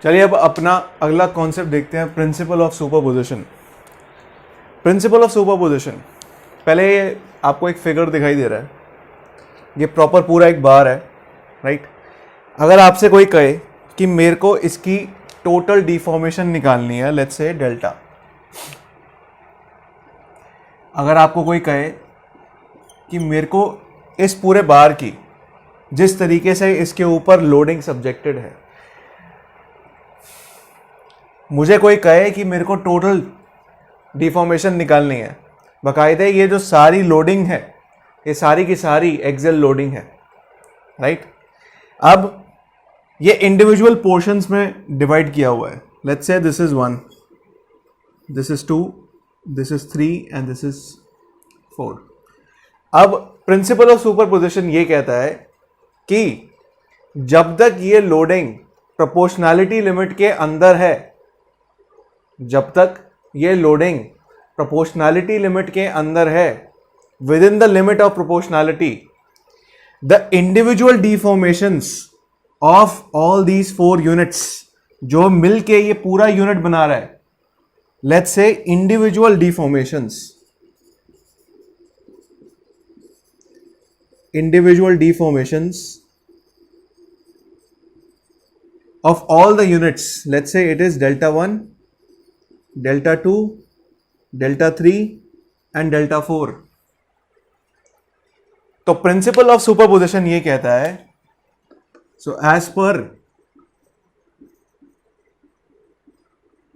चलिए अब अपना अगला कॉन्सेप्ट देखते हैं, principal of superposition. Principal of superposition, पहले आपको एक फिगर दिखाई दे रहा है, ये प्रॉपर पूरा एक बार है, राइट। अगर आपसे कोई कहे कि मेरे को इसकी टोटल डिफॉर्मेशन निकालनी है, लेट्स से डेल्टा, अगर आपको कोई कहे कि मेरे को इस पूरे बार की जिस तरीके से इसके ऊपर लोडिंग सब्जेक्टेड है, मुझे कोई कहे कि मेरे को टोटल डिफॉर्मेशन निकालनी है, बाकायदे ये जो सारी लोडिंग है ये सारी की सारी एक्सेल लोडिंग है, राइट। अब ये इंडिविजुअल पोर्शंस में डिवाइड किया हुआ है, let's say this is 1, this is 2, this is 3 and this is 4। अब प्रिंसिपल ऑफ सुपरपोजिशन ये कहता है कि जब तक ये लोडिंग प्रोपोर्शनैलिटी लिमिट के अंदर है, जब तक ये लोडिंग प्रोपोर्शनैलिटी लिमिट के अंदर है, with in the limit of proportionality, the individual deformations of all these 4 units जो मिलके ये पूरा यूनिट बना रहा है, let's say individual deformations, of all the units, let's say it is delta 1, delta 2, delta 3 and delta 4। तो principal of superposition ये कहता है, सो एज पर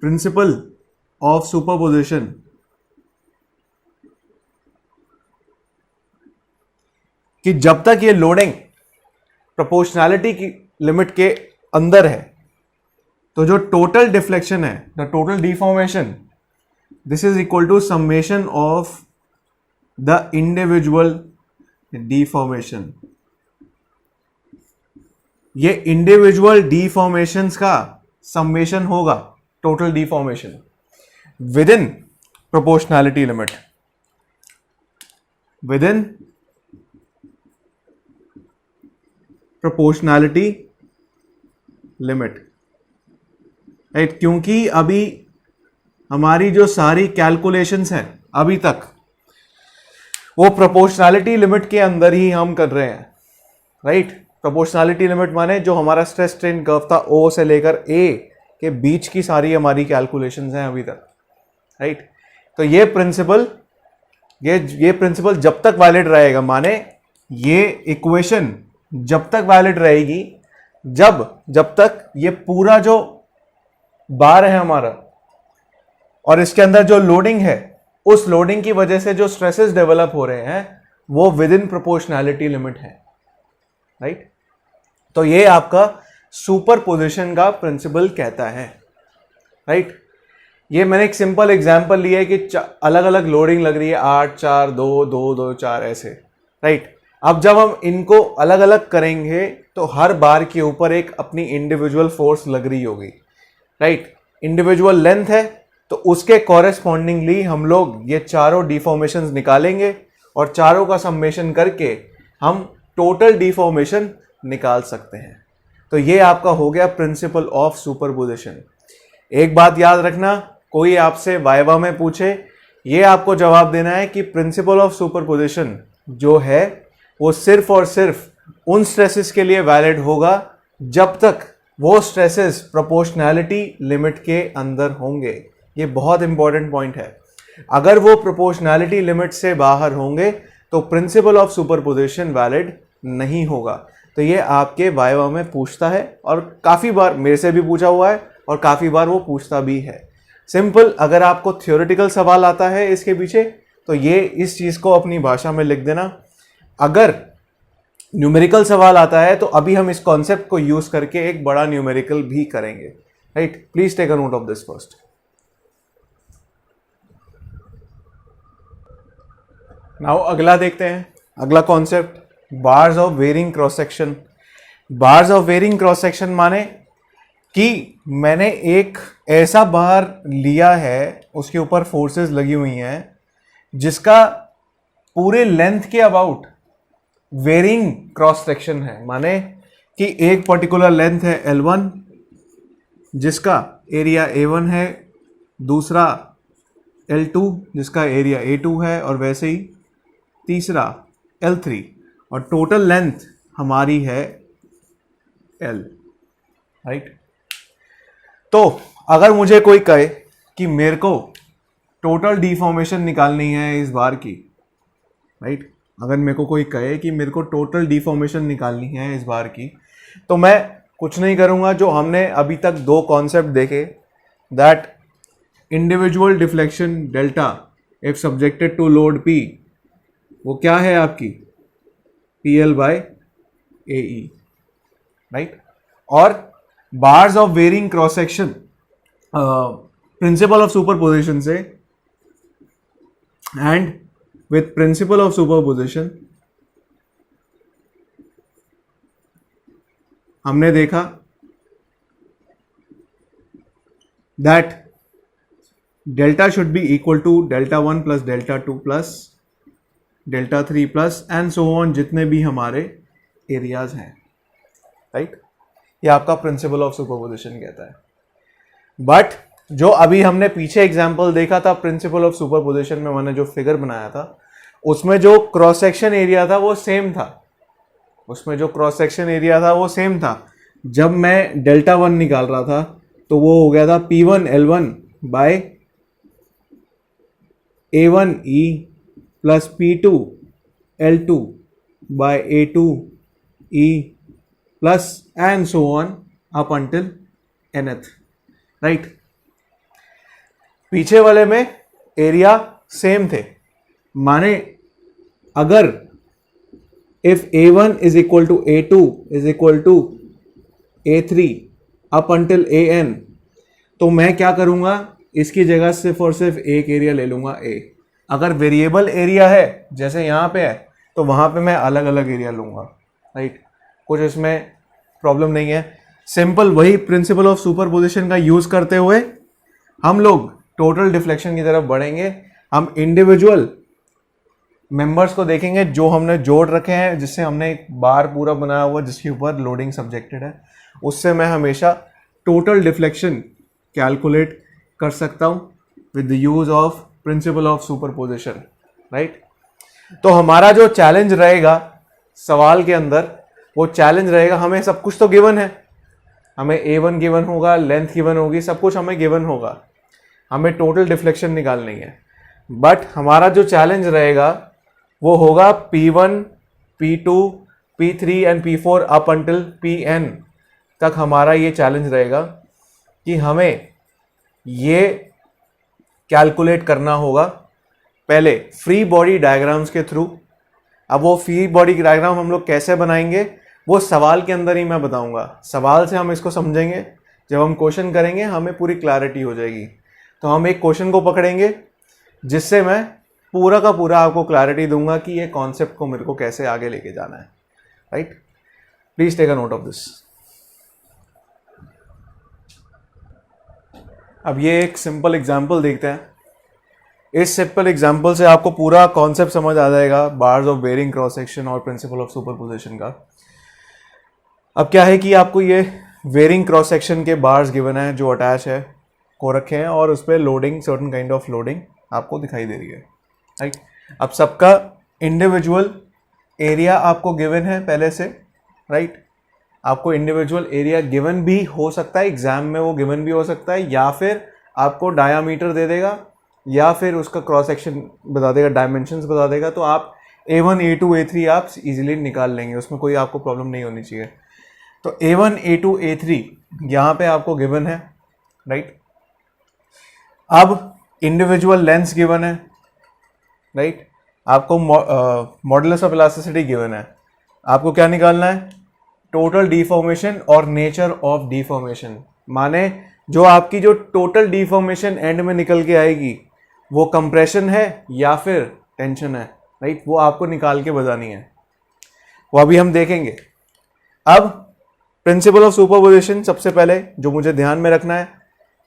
प्रिंसिपल ऑफ सुपरपोजिशन, कि जब तक ये लोडिंग प्रोपोर्शनैलिटी की लिमिट के अंदर है, तो जो टोटल डिफ्लेक्शन है, the total deformation, this is equal to summation of the individual deformation. ये इंडिविजुअल डिफॉर्मेशंस का समेशन होगा total deformation within proportionality limit, within proportionality limit, right. क्योंकि अभी हमारी जो सारी कैलकुलेशंस हैं अभी तक वो प्रोपोर्शनैलिटी लिमिट के अंदर ही हम कर रहे हैं, राइट। प्रोपोर्शनैलिटी लिमिट माने जो हमारा स्ट्रेस स्ट्रेन कर्व था ओ से लेकर ए के बीच की सारी हमारी कैलकुलेशंस हैं अभी तक, राइट। तो ये प्रिंसिपल जब तक वैलिड रहेगा, माने ये इक्वेशन जब तक वैलिड रहेगी जब तक ये पूरा जो बार है हमारा और इसके अंदर जो लोडिंग है, उस लोडिंग की वजह से जो स्ट्रेसेस डेवलप हो रहे हैं वो विद इन प्रोपोर्शनैलिटी लिमिट है, राइट। तो ये आपका सुपरपोजिशन का प्रिंसिपल कहता है, राइट। ये मैंने एक सिंपल एग्जांपल लिया है कि अलग अलग लोडिंग लग रही है, 8 4 2 2 2 4 ऐसे, राइट। अब जब हम इनको अलग अलग करेंगे तो हर बार के ऊपर एक अपनी इंडिविजुअल फोर्स लग रही होगी, राइट। इंडिविजुअल लेंथ है तो उसके कॉरेस्पॉन्डिंगली हम लोग ये चारों डिफॉर्मेशंस निकालेंगे और चारों का समेशन करके हम टोटल डिफॉर्मेशन निकाल सकते हैं। तो ये आपका हो गया प्रिंसिपल ऑफ सुपरपोजिशन। एक बात याद रखना, कोई आपसे वाइवा में पूछे, ये आपको जवाब देना है कि प्रिंसिपल ऑफ सुपरपोजिशन जो है वो सिर्फ और सिर्फ उन स्ट्रेसेस के लिए वैलिड होगा जब तक वो स्ट्रेसेस प्रोपोर्शनैलिटी लिमिट के अंदर होंगे। ये बहुत इंपॉर्टेंट पॉइंट है। अगर वो प्रोपोर्शनैलिटी लिमिट से बाहर होंगे तो प्रिंसिपल ऑफ सुपरपोजिशन वैलिड नहीं होगा। तो ये आपके वाइवा में पूछता है और काफ़ी बार मेरे से भी पूछा हुआ है और काफ़ी बार वो पूछता भी है। सिंपल, अगर आपको थ्योरेटिकल सवाल आता है इसके पीछे तो ये इस चीज़ को अपनी भाषा में लिख देना। अगर न्यूमेरिकल सवाल आता है तो अभी हम इस कॉन्सेप्ट को यूज करके एक बड़ा न्यूमेरिकल भी करेंगे, right. Please take a note of this first. Now अगला देखते हैं, अगला concept, bars of varying cross section. Bars of varying cross section माने कि मैंने एक ऐसा बार लिया है, उसके ऊपर फोर्सेस लगी हुई हैं जिसका पूरे लेंथ के अबाउट वेरिंग क्रॉस सेक्शन है। माने कि एक पर्टिकुलर लेंथ है L1, जिसका एरिया A1 है, दूसरा L2 जिसका एरिया A2 है, और वैसे ही तीसरा L3, और टोटल लेंथ हमारी है L, राइट। तो अगर मुझे कोई कहे कि मेरे को टोटल डिफॉर्मेशन निकालनी है इस बार की, राइट, अगर मेरे को कोई कहे कि मेरे को टोटल डिफॉर्मेशन निकालनी है इस बार की, तो मैं कुछ नहीं करूंगा, जो हमने अभी तक दो कॉन्सेप्ट देखे, that individual deflection delta if subjected to load P, वो क्या है आपकी PL/AE, राइट। और bars of varying cross section, principle of superposition से, and with principle of superposition हमने देखा that delta should be equal to Δ1 plus Δ2 plus Δ3 plus and so on, जितने भी हमारे एरियाज हैं, राइट। ये आपका प्रिंसिपल ऑफ सुपरपोजिशन कहता है। बट जो अभी हमने पीछे एग्जांपल देखा था प्रिंसिपल ऑफ सुपरपोजिशन में, मैंने जो फिगर बनाया था उसमें जो क्रॉस सेक्शन एरिया था वो सेम था, उसमें जो क्रॉस सेक्शन एरिया था वो सेम था। जब मैं Δ1 निकाल रहा था तो वो हो गया था P1L1 by A1E plus P2L2 by A2E plus and so on up until nth, right. पीछे वाले में एरिया सेम थे, माने अगर if A1 is equal to A2 is equal to A3 up until AN, तो मैं क्या करूंगा, इसकी जगह सिर्फ और सिर्फ एक एरिया ले लूंगा A। अगर वेरिएबल एरिया है जैसे यहाँ पे है तो वहां पे मैं अलग अलग एरिया लूंगा, राइट। कुछ इसमें प्रॉब्लम नहीं है, सिंपल वही प्रिंसिपल ऑफ सुपरपोजिशन का यूज करते हुए हम लोग टोटल डिफ्लेक्शन की तरफ बढ़ेंगे। हम इंडिविजुअल मेंबर्स को देखेंगे जो हमने जोड़ रखे हैं, जिससे हमने एक बार पूरा बनाया हुआ जिसके ऊपर लोडिंग सब्जेक्टेड है, उससे मैं हमेशा टोटल डिफ्लेक्शन कैलकुलेट कर सकता हूं with the use of principal of superposition, right. तो हमारा जो चैलेंज रहेगा सवाल के अंदर, वो चैलेंज रहेगा, हमें सब कुछ तो गिवन है, हमें A1 गिवन होगा, लेंथ गिवन होगी, सब कुछ हमें गिवन होगा, हमें टोटल डिफ्लेक्शन निकालनी है। बट हमारा जो चैलेंज रहेगा वो होगा P1, P2, P3 and P4 up until Pn तक हमारा ये चैलेंज रहेगा कि हमें ये कैलकुलेट करना होगा पहले फ्री बॉडी डायग्राम्स के थ्रू। अब वो फ्री बॉडी डायग्राम हम लोग कैसे बनाएंगे वो सवाल के अंदर ही मैं बताऊंगा, सवाल से हम इसको समझेंगे, जब हम क्वेश्चन करेंगे हमें पूरी क्लैरिटी हो जाएगी। तो हम एक क्वेश्चन को पकड़ेंगे जिससे मैं पूरा का पूरा आपको क्लैरिटी दूंगा कि ये कॉन्सेप्ट को मेरे को कैसे आगे लेके जाना है, right. Please take a note of this. अब ये एक सिंपल एग्जांपल देखते हैं। इस सिंपल एग्जांपल से आपको पूरा कॉन्सेप्ट समझ आ जाएगा bars of varying cross section और प्रिंसिपल ऑफ सुपरपोजिशन का। अब क्या है कि आपको ये वेरिंग क्रॉस सेक्शन के बार्स गिवन है जो अटैच है को रखे हैं, और उस पर loading, certain kind of loading आपको दिखाई दे रही है, राइट। अब सबका इंडिविजुअल एरिया आपको गिवन है पहले से, राइट। आपको इंडिविजुअल एरिया गिवन भी हो सकता है, एग्जाम में वो गिवन भी हो सकता है, या फिर आपको डायामीटर दे देगा, या फिर उसका क्रॉस सेक्शन बता देगा, डायमेंशंस बता देगा, तो आप A1, A2, A3 आप इजीली निकाल लेंगे, उसमें कोई आपको प्रॉब्लम नहीं होनी चाहिए। तो A1, A2, A3 यहाँ पे आपको गिवन है, राइट। अब इंडिविजुअल लेंथ्स गिवन है, राइट। आपको मॉडुलस ऑफ इलास्टिसिटी गिवन है। आपको क्या निकालना है, टोटल डिफॉर्मेशन और नेचर ऑफ डिफॉर्मेशन, माने जो आपकी जो टोटल डिफॉर्मेशन एंड में निकल के आएगी वो कंप्रेशन है या फिर टेंशन है, राइट। वो आपको निकाल के बतानी है, वो अभी हम देखेंगे। अब प्रिंसिपल ऑफ सुपरपोजिशन, सबसे पहले जो मुझे ध्यान में रखना है,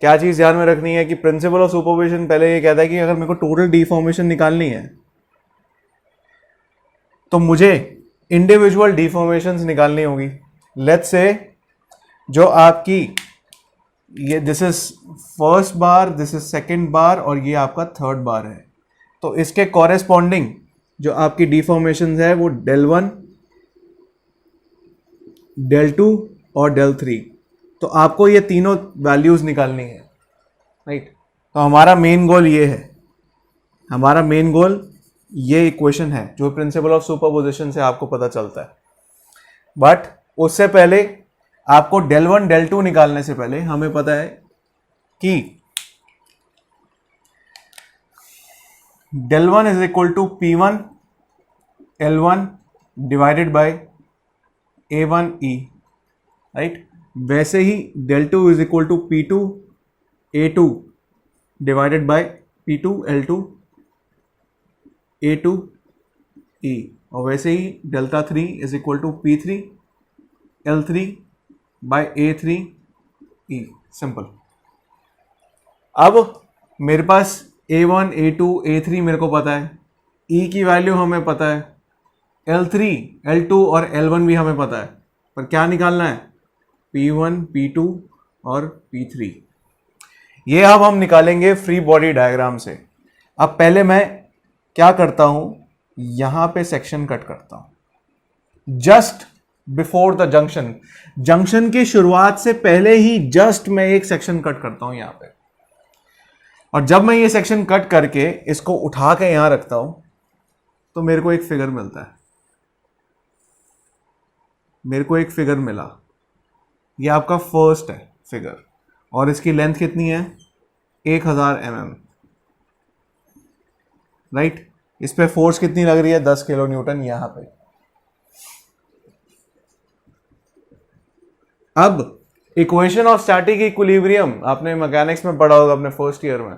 क्या चीज ध्यान में रखनी है कि प्रिंसिपल ऑफ सुपरपोजिशन पहले ये कहता है कि अगर मेरे को टोटल डिफॉर्मेशन निकालनी है तो मुझे इंडिविजुअल डिफॉर्मेशंस निकालनी होगी। लेट्स से जो आपकी ये this is first bar, this is second bar, और ये आपका थर्ड बार है। तो इसके कॉरेस्पॉन्डिंग जो आपकी डिफॉर्मेशन है वो del1, del2 और del3। तो आपको ये तीनों वैल्यूज निकालनी है, राइट। तो हमारा मेन गोल ये है, हमारा मेन गोल ये इक्वेशन है जो प्रिंसिपल ऑफ सुपरपोजिशन से आपको पता चलता है। बट उससे पहले आपको del1 del2 निकालने से पहले हमें पता है कि del1 is equal to P1 L1 divided by A1E, right. वैसे ही del2 is equal to P2 A2 divided by P2 L2 A2E, और वैसे ही del3 is equal to P3 L3 by A3E, simple. अब मेरे पास A1 A2 A3 मेरे को पता है, E की वैल्यू हमें पता है, L3 L2 और L1 भी हमें पता है, पर क्या निकालना है? P1 P2 और P3। ये अब हम निकालेंगे फ्री बॉडी डायग्राम से। अब पहले मैं क्या करता हूं, यहां पे सेक्शन कट करता हूं just before the junction. Junction की शुरुआत से पहले ही जस्ट मैं एक सेक्शन कट करता हूं यहां पे, और जब मैं ये सेक्शन कट करके इसको उठा के यहां रखता हूं तो मेरे को एक फिगर मिलता है। मेरे को एक फिगर मिला, ये आपका फर्स्ट है फिगर, और इसकी लेंथ कितनी है? 1000 mm, राइट। इस पे फोर्स कितनी लग रही है? 10 किलो न्यूटन यहां पे। अब इक्वेशन ऑफ स्टैटिक इक्विलिब्रियम आपने मैकेनिक्स में पढ़ा होगा अपने फर्स्ट ईयर में।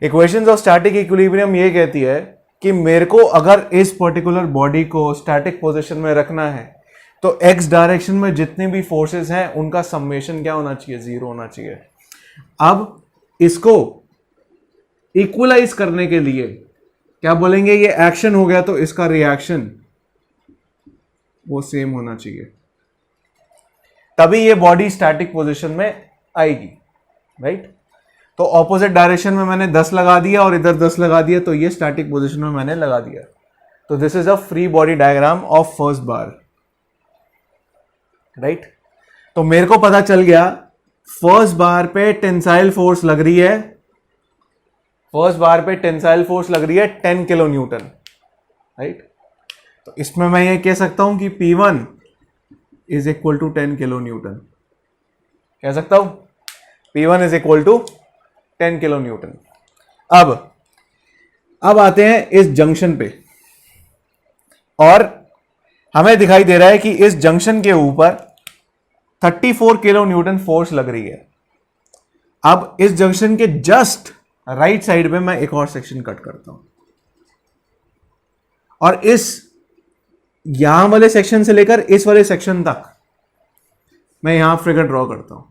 इक्वेशंस ऑफ स्टैटिक इक्विलिब्रियम ये कहती है कि मेरे को अगर इस पर्टिकुलर बॉडी को स्टैटिक पोजीशन में रखना है तो एक्स डायरेक्शन में जितने भी फोर्सेस हैं उनका समेशन क्या होना चाहिए? 0 होना चाहिए। अब इसको इक्वलाइज करने के लिए क्या बोलेंगे? ये एक्शन हो गया तो इसका रिएक्शन वो सेम होना चाहिए, तभी ये बॉडी स्टैटिक पोजीशन में आएगी, राइट। तो ऑपोजिट डायरेक्शन में मैंने 10 लगा दिया और इधर 10 लगा दिया, तो ये स्टैटिक पोजीशन में मैंने लगा दिया। तो this is a free body diagram of first bar, right. तो मेरे को पता चल गया फर्स्ट बार पे टेंसाइल फोर्स लग रही है, फर्स्ट बार पे टेंसाइल फोर्स लग रही है 10 किलो न्यूटन, राइट। तो इसमें मैं ये कह सकता हूं कि P1 is equal to 10 kilo newton, कह सकता हूं P1 is equal to 10 kilo newton. अब आते हैं इस जंक्शन पे, और हमें दिखाई दे रहा है कि इस जंक्शन के ऊपर 34 किलो न्यूटन फोर्स लग रही है। अब इस जंक्शन के जस्ट राइट साइड पे मैं एक और सेक्शन कट करता हूं, और इस यहां वाले सेक्शन से लेकर इस वाले सेक्शन तक मैं यहां फिगर ड्रॉ करता हूं।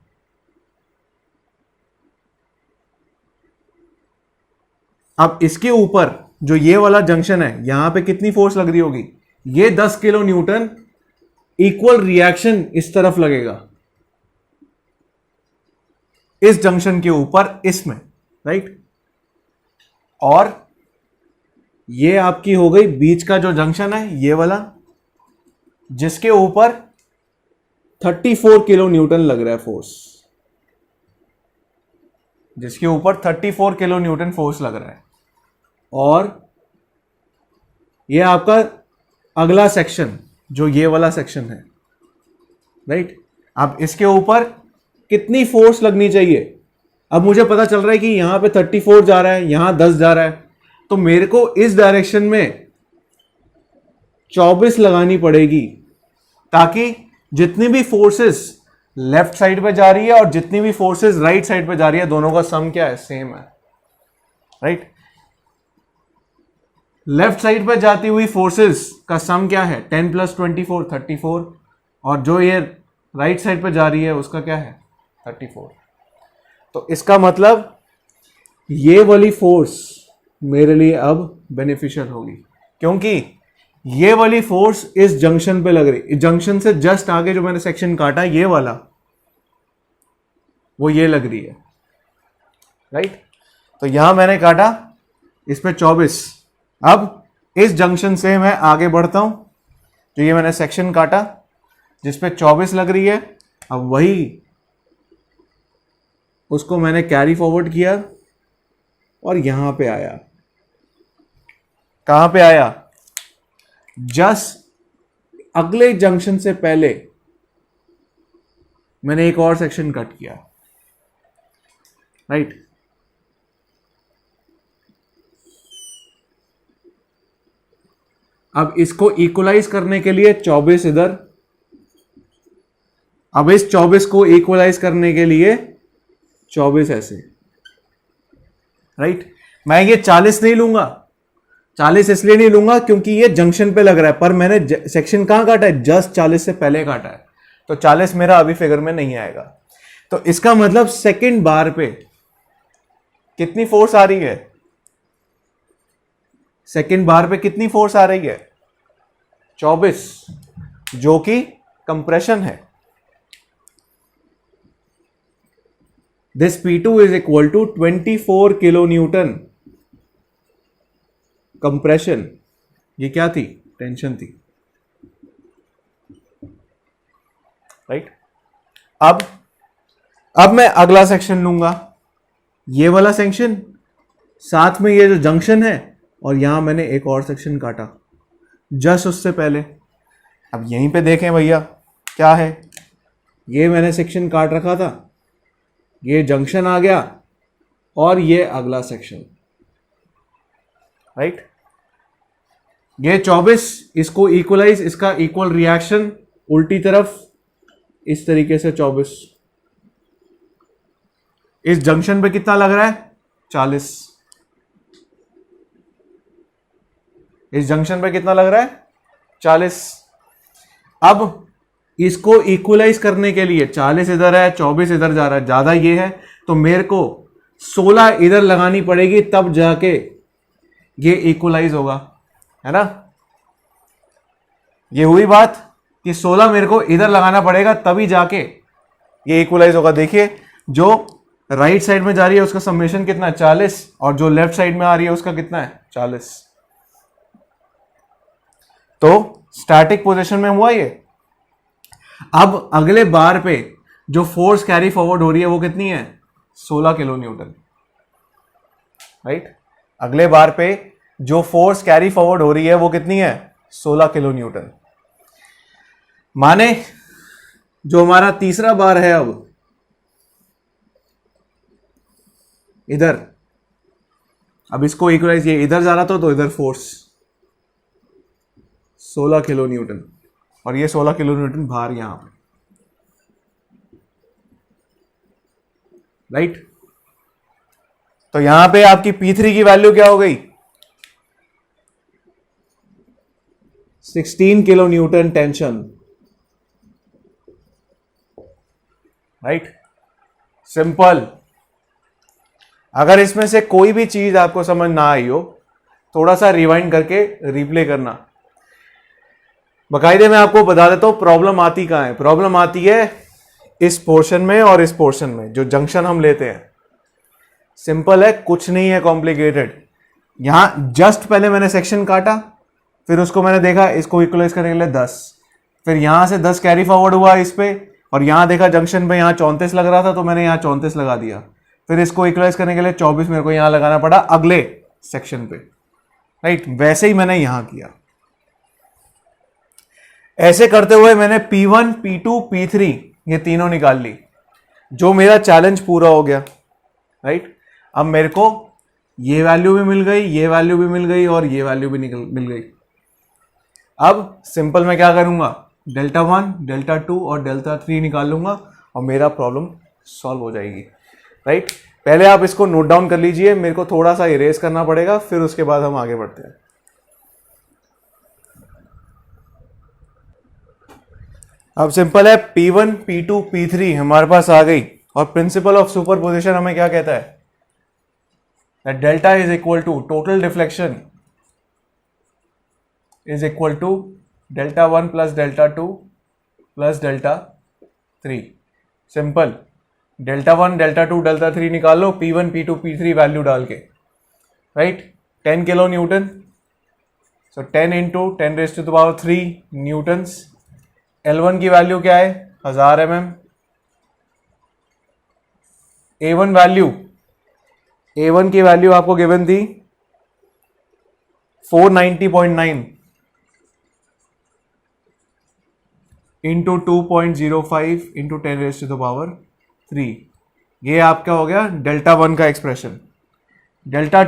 अब इसके ऊपर जो ये वाला जंक्शन है, यहां पे कितनी फोर्स लग रही होगी? ये 10 किलो न्यूटन इक्वल रिएक्शन इस तरफ लगेगा, इस जंक्शन के ऊपर, इसमें, राइट। और ये आपकी हो गई बीच का जो जंक्शन है ये वाला, जिसके ऊपर 34 किलो न्यूटन लग रहा है फोर्स, जिसके ऊपर 34 किलो न्यूटन फोर्स लग रहा है। और ये आपका अगला सेक्शन जो ये वाला सेक्शन है, राइट। अब इसके ऊपर कितनी फोर्स लगनी चाहिए? अब मुझे पता चल रहा है कि यहां पे 34 जा रहा है, यहां 10 जा रहा है, तो मेरे को इस डायरेक्शन में 24 लगानी पड़ेगी, ताकि जितनी भी फोर्सेस लेफ्ट साइड पे जा रही है और जितनी भी फोर्सेस राइट साइड पे जा रही है, दोनों का सम क्या है? सेम है, राइट। लेफ्ट साइड पे जाती हुई फोर्सेस का सम क्या है? 10 + 24 34, और जो ये राइट साइड पे जा रही है उसका क्या है? 34। तो इसका मतलब ये वाली फोर्स मेरे लिए अब बेनिफिशियल होगी, क्योंकि ये वाली फोर्स इस जंक्शन पे लग रही, जंक्शन से जस्ट आगे जो मैंने सेक्शन काटा ये वाला, वो ये लग रही है, राइट। तो यहां मैंने काटा इस पे 24। अब इस जंक्शन से मैं आगे बढ़ता हूं, तो ये मैंने सेक्शन काटा जिस पे 24 लग रही है। अब वही उसको मैंने कैरी फॉरवर्ड किया और यहां पे आया। कहां पे आया? जस्ट अगले जंक्शन से पहले मैंने एक और सेक्शन कट किया, राइट। अब इसको इक्वलाइज करने के लिए 24 इधर, अब इस 24 को इक्वलाइज करने के लिए 24 ऐसे, राइट। मैं ये 40 नहीं लूंगा, 40 इसलिए नहीं लूंगा क्योंकि ये जंक्शन पे लग रहा है, पर मैंने सेक्शन कहां काटा है? जस्ट 40 से पहले काटा है, तो 40 मेरा अभी फिगर में नहीं आएगा। तो इसका मतलब सेकंड बार पे कितनी फोर्स आ रही है? सेकंड बार पे कितनी फोर्स आ रही है? 24, जो कि कंप्रेशन है। This P2 is equal to 24 kilo newton compression. ये क्या थी? टेंशन थी, राइट। अब मैं अगला सेक्शन लूंगा, ये वाला सेक्शन, साथ में ये जो जंक्शन है, और यहां मैंने एक और सेक्शन काटा जस्ट उससे पहले। अब यहीं पे देखें भैया क्या है, ये मैंने सेक्शन काट रखा था, ये जंक्शन आ गया और ये अगला सेक्शन, राइट। ये 24, इसको इक्वलाइज, इसका इक्वल रिएक्शन उल्टी तरफ इस तरीके से 24। इस जंक्शन पे कितना लग रहा है? 40। इस जंक्शन पे कितना लग रहा है? 40। अब इसको इक्वलाइज करने के लिए 40 इधर है, 24 इधर जा रहा है, ज्यादा ये है, तो मेरे को 16 इधर लगानी पड़ेगी, तब जाके ये इक्वलाइज होगा, है ना। ये हुई बात कि 16 मेरे को इधर लगाना पड़ेगा, तभी जाके ये इक्वलाइज होगा। देखिए जो राइट साइड में जा रही है उसका समेशन कितना है? 40, और जो लेफ्ट साइड में आ रही है उसका कितना है? 40। तो स्टैटिक पोजीशन में हुआ ये। अब अगले बार पे जो फोर्स कैरी फॉरवर्ड हो रही है वो कितनी है? 16 किलो न्यूटन, राइट। अगले बार पे जो फोर्स कैरी फॉरवर्ड हो रही है वो कितनी है? 16 किलो न्यूटन। माने जो हमारा तीसरा बार है, अब इधर, अब इसको इक्वलाइज, ये इधर जा रहा था तो इधर फोर्स 16 किलो न्यूटन, और ये 16 किलो न्यूटन बाहर यहां पे, राइट। तो यहां पे आपकी P3 की वैल्यू क्या हो गई? 16 kilo Newton tension, right. Simple. अगर इसमें से कोई भी चीज आपको समझ ना आई हो, थोड़ा सा रिवाइंड करके रिप्ले करना। बाकायदे मैं आपको बता देता हूं प्रॉब्लम आती कहां है। प्रॉब्लम आती है इस पोर्शन में और इस पोर्शन में, जो जंक्शन हम लेते हैं। सिंपल है, कुछ नहीं है कॉम्प्लिकेटेड। यहां जस्ट पहले मैंने सेक्शन काटा, फिर उसको मैंने देखा इसको इक्वलाइज करने के लिए 10, फिर यहां से 10 कैरी फॉरवर्ड हुआ इस पे, और यहां देखा जंक्शन पे यहां 34 लग रहा था तो मैंने यहां 34 लगा दिया, फिर इसको इक्वलाइज करने के लिए 24 मेरे को यहां लगाना पड़ा अगले सेक्शन पे, राइट। वैसे ही मैंने यहां किया। ऐसे करते हुए मैंने P1, P2, P3 ये तीनों निकाल ली, जो मेरा चैलेंज पूरा हो गया, राइट। अब मेरे को ये वैल्यू भी मिल गई, ये वैल्यू भी मिल गई, और ये वैल्यू भी मिल गई। अब सिंपल मैं क्या करूंगा? डेल्टा 1, डेल्टा 2 और डेल्टा 3 निकाल लूंगा और मेरा प्रॉब्लम सॉल्व हो जाएगी, राइट। पहले आप इसको नोट डाउन कर लीजिए, मेरे को थोड़ा सा इरेज करना पड़ेगा, फिर उसके बाद हम आगे बढ़ते हैं। अब सिंपल है, P1, P2, P3 हमारे पास आ गई, और प्रिंसिपल ऑफ सुपरपोजिशन हमें क्या कहता है? that delta is equal to total deflection is equal to delta 1 plus delta 2 plus delta 3. Simple. Delta 1, delta 2, delta 3 निकाल लो, P1, P2, P3 वैल्यू डाल के, राइट। 10 किलो न्यूटन, सो 10 इंटू 10⁻³ न्यूटन्स। L1 की value क्या है? 1000 mm। A1 की value आपको given थी 490.9 into 2.05 into 10⁻³। ये आपका हो गया डेल्टा 1 का एक्सप्रेशन। डेल्टा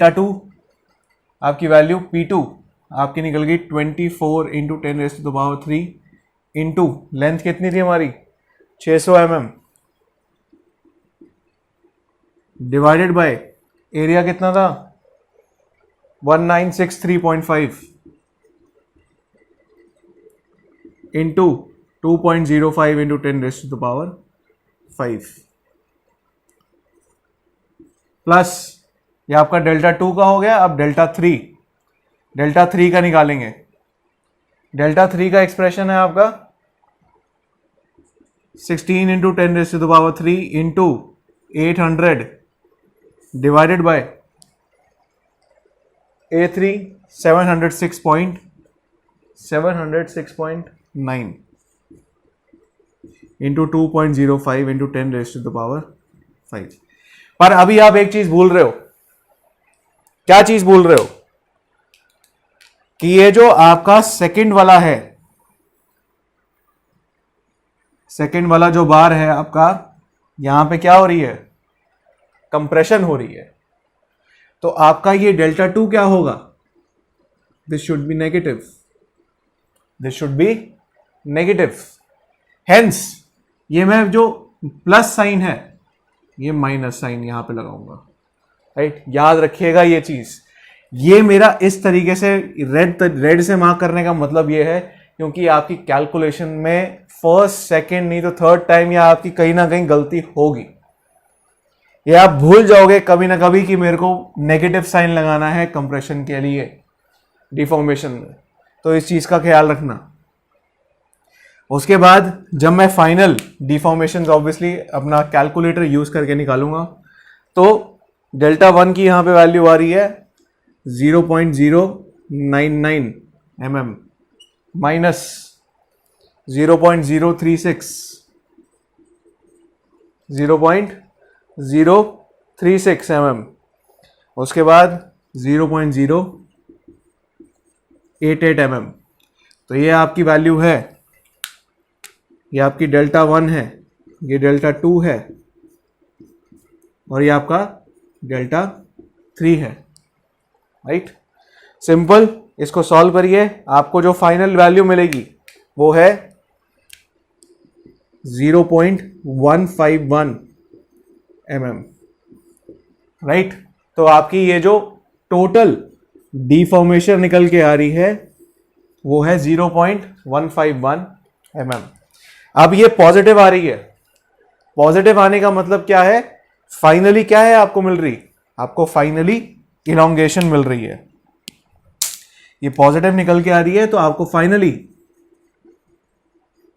2 आपकी वैल्यू P2 आपकी निकल गई 24 इंटू 10⁻³ इंटू लेंथ कितनी थी हमारी? 600 mm डिवाइडेड बाय एरिया कितना था? 1963.5 इंटू 2.05 इंटू 10⁻⁵ प्लस ये आपका डेल्टा 2 का हो गया। अब डेल्टा 3 का निकालेंगे। डेल्टा 3 का एक्सप्रेशन है आपका 16 into 10⁻³ into 800 divided by A3 706.9 into 2.05 into 10⁻⁵। पर अभी आप एक चीज भूल रहे हो। क्या चीज भूल रहे हो? कि ये जो आपका सेकंड वाला है, सेकंड वाला जो बार है आपका, यहां पे क्या हो रही है? कंप्रेशन हो रही है। तो आपका ये डेल्टा 2 क्या होगा? This should be negative, this should be negative. Hence ये मैं जो प्लस साइन है ये माइनस साइन यहां पे लगाऊंगा, राइट। याद रखिएगा ये चीज। ये मेरा इस तरीके से रेड से मार्क करने का मतलब ये है क्योंकि आपकी कैलकुलेशन में फर्स्ट, सेकंड नहीं तो थर्ड टाइम या आपकी कहीं ना कहीं गलती होगी। ये आप भूल जाओगे कभी ना कभी कि मेरे को नेगेटिव साइन लगाना है कंप्रेशन के लिए डिफॉर्मेशन में, तो इस चीज का ख्याल रखना। उसके बाद जब मैं फाइनल डिफॉर्मेशन ऑब्वियसली अपना कैलकुलेटर यूज करके निकालूंगा, तो डेल्टा 1 की यहां पे वैल्यू आ रही है 0.099 mm माइनस 0.036 mm, उसके बाद 0.088 mm। तो ये आपकी वैल्यू है, ये आपकी डेल्टा 1 है, ये डेल्टा 2 है और ये आपका डेल्टा 3 है, राइट। सिंपल, इसको सॉल्व करिए, आपको जो फाइनल वैल्यू मिलेगी वो है 0.151 mm, राइट। तो आपकी ये जो टोटल डिफॉर्मेशन निकल के आ रही है वो है 0.151 mm। अब ये पॉजिटिव आ रही है। पॉजिटिव आने का मतलब क्या है? फाइनली क्या है आपको मिल रही? आपको फाइनली इलॉन्गेशन मिल रही है। ये पॉजिटिव निकल के आ रही है तो आपको फाइनली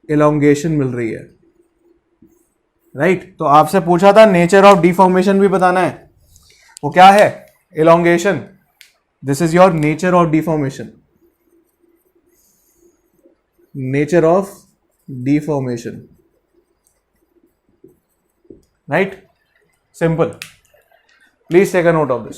इलॉन्गेशन मिल रही है, राइट। तो आपसे पूछा था नेचर ऑफ डिफॉर्मेशन भी बताना है, वो क्या है? Elongation. This is your nature of deformation, nature of deformation, right. Simple, please take a note of this.